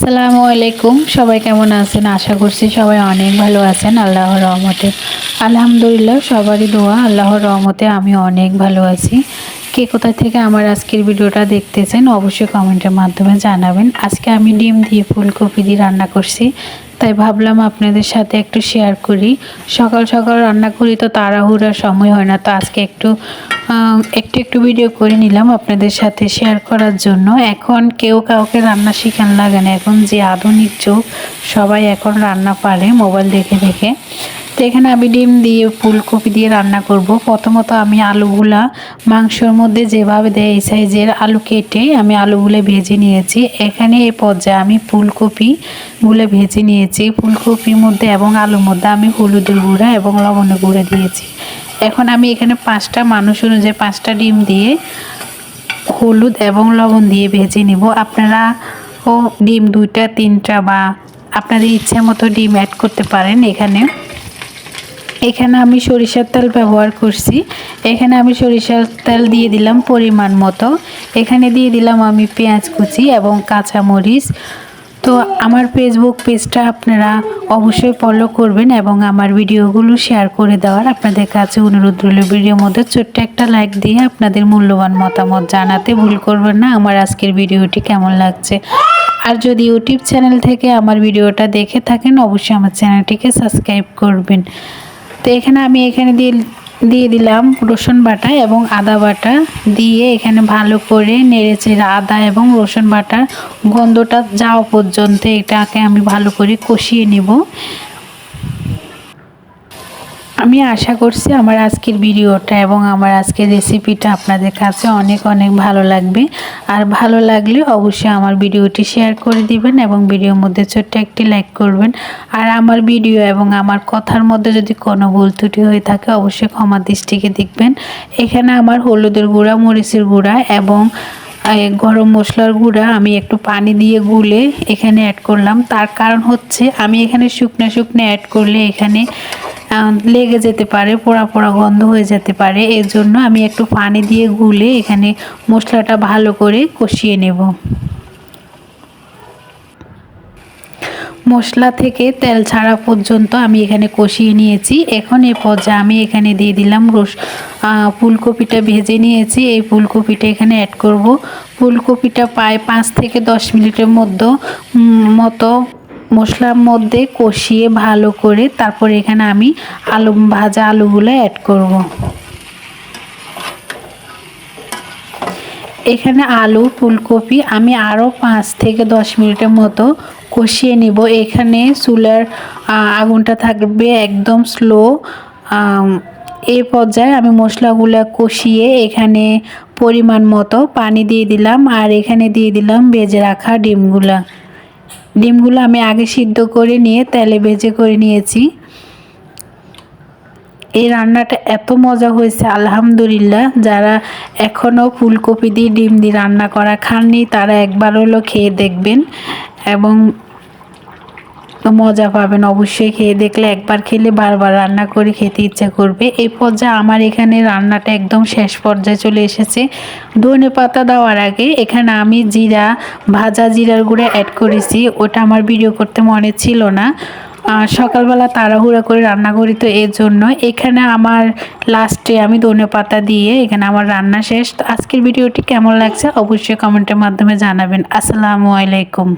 আসসালামু আলাইকুম। সবাই কেমন আছেন? আশা করছি সবাই অনেক ভালো আছেন আল্লাহর রহমতে। আলহামদুলিল্লাহ, সবারই দোয়া আল্লাহর রহমতে আমি অনেক ভালো আছি। কে কোথা থেকে আমার আজকের ভিডিওটা দেখতেছেন অবশ্যই কমেন্টের মাধ্যমে জানাবেন। আজকে আমি ডিম দিয়ে ফুলকপি দিয়ে রান্না করছি, তাই ভাবলাম আপনাদের সাথে একটু শেয়ার করি। সকাল সকাল রান্না করি তো তাড়াহুড়ার সময় হয় না, তো আজকে একটু ভিডিও করে নিলাম আপনাদের সাথে শেয়ার করার জন্য। এখন কেউ কাউকে রান্না শেখান লাগে না, এখন যে আধুনিক যুগ, সবাই এখন রান্না পারে মোবাইল দেখে দেখে। তো এখানে আমি ডিম দিয়ে ফুলকপি দিয়ে রান্না করব। প্রথমত আমি আলুগুলা মাংসর মধ্যে যেভাবে দেয় এই সাইজের আলু কেটে আমি আলুগুলো ভেজে নিয়েছি। এখানে এই পর্যায়ে আমি ফুলকপিগুলো ভেজে নিয়েছি। ফুলকপির মধ্যে এবং আলুর মধ্যে আমি হলুদের গুঁড়া এবং লবণের গুঁড়া দিয়েছি। এখন আমি এখানে 5টা মানুষ অনুযায়ী 5টা ডিম দিয়ে হলুদ এবং লবণ দিয়ে ভেজে নিব। আপনারা ডিম 2টা 3টা বা আপনাদের ইচ্ছে মতো ডিম অ্যাড করতে পারেন। এখানে আমি সরিষার তেল ব্যবহার করছি। এখানে আমি সরিষার তেল দিয়ে দিলাম পরিমাণ মতো। এখানে দিয়ে দিলাম আমি পেঁয়াজ কুচি এবং কাঁচামরিচ। তো আমার ফেসবুক পেজটা আপনারা অবশ্যই ফলো করবেন এবং আমার ভিডিওগুলো শেয়ার করে দেওয়ার আপনাদের কাছে অনুরোধ রইল। ভিডিওর মধ্যে ছোট্ট একটা লাইক দিয়ে আপনাদের মূল্যবান মতামত জানাতে ভুল করবেন না আমার আজকের ভিডিওটি কেমন লাগছে। আর যদি ইউটিউব চ্যানেল থেকে আমার ভিডিওটা দেখে থাকেন অবশ্যই আমার চ্যানেলটিকে সাবস্ক্রাইব করবেন। তো আমি এখানে দিয়ে দিলাম রসুন বাটা এবং আদা বাটা দিয়ে এখানে ভালো করে নেড়েচেড়ে আদা এবং রসুন বাটার গন্ধটা যাওয়া পর্যন্ত এটাকে আমি ভালো করে কষিয়ে নিব। আমি আশা করছি আমার আজকের ভিডিওটা এবং আমার আজকের রেসিপিটা আপনাদের কাছে অনেক ভালো লাগবে। আর ভালো লাগলে অবশ্যই আমার ভিডিওটি শেয়ার করে দিবেন এবং ভিডিওর মধ্যে ছোট্ট একটি লাইক করবেন। আর আমার ভিডিও এবং আমার কথার মধ্যে যদি কোনো ভুল ত্রুটি হয়ে থাকে অবশ্যই ক্ষমা দৃষ্টিতে দেখবেন। এখানে আমার হলুদের গুঁড়া, মরিচের গুঁড়া এবং গরম মশলার গুঁড়া আমি একটু পানি দিয়ে গুলে এখানে অ্যাড করলাম। তার কারণ হচ্ছে আমি এখানে শুকনো অ্যাড করলে এখানে লেগে যেতে পারে, পোড়া পোড়া গন্ধ হয়ে যেতে পারে। এর জন্য আমি একটু পানি দিয়ে গুলে এখানে মশলাটা ভালো করে কষিয়ে নেব। মশলা থেকে তেল ছাড়া পর্যন্ত আমি এখানে কষিয়ে নিয়েছি। এখন এ পর্যায়ে আমি এখানে দিয়ে দিলাম ফুলকপিটা ভেজে নিয়েছি। এই ফুলকপিটা এখানে অ্যাড করব। ফুলকপিটা প্রায় 5 থেকে 10 মিনিটের মতো মশলার মধ্যে কষিয়ে ভালো করে তারপর এখানে আমি ভাজা আলুগুলো অ্যাড করব। এখানে আলু ফুলকপি আমি আরও 5 থেকে 10 মিনিটের মতো কষিয়ে নিব। এখানে চুলার আগুনটা থাকবে একদম স্লো। এই পর্যায়ে আমি মশলাগুলো কষিয়ে এখানে পরিমাণ মতো পানি দিয়ে দিলাম আর এখানে দিয়ে দিলাম ভেজে রাখা ডিমগুলো আমি আগে সিদ্ধ করে নিয়ে তেলে ভেজে করে নিয়েছি। এই রান্নাটা এত মজা হয়েছে আলহামদুলিল্লাহ। যারা এখনও ফুলকপি দিয়ে ডিম দিয়ে রান্না করা খাননি তারা একবার হলো খেয়ে দেখবেন এবং মজা পাবেন। অবশ্যই খেয়ে দেখলে একবার খেলে বারবার রান্না করে খেতে ইচ্ছা করবে। এই পর্যায়ে আমার এখানে রান্নাটা একদম শেষ পর্যায়ে চলে এসেছে। ধনেপাতা দেওয়ার আগে এখানে আমি ভাজা জিরার গুঁড়া অ্যাড করেছি। ওটা আমার ভিডিও করতে মনে ছিল না, সকালবেলা তাড়াহুড়া করে রান্না করি, তো এর জন্য এখানে আমার লাস্টে আমি ধনেপাতা দিয়ে এখানে আমার রান্না শেষ। তো আজকের ভিডিওটি কেমন লাগছে অবশ্যই কমেন্টের মাধ্যমে জানাবেন। আসসালামু আলাইকুম।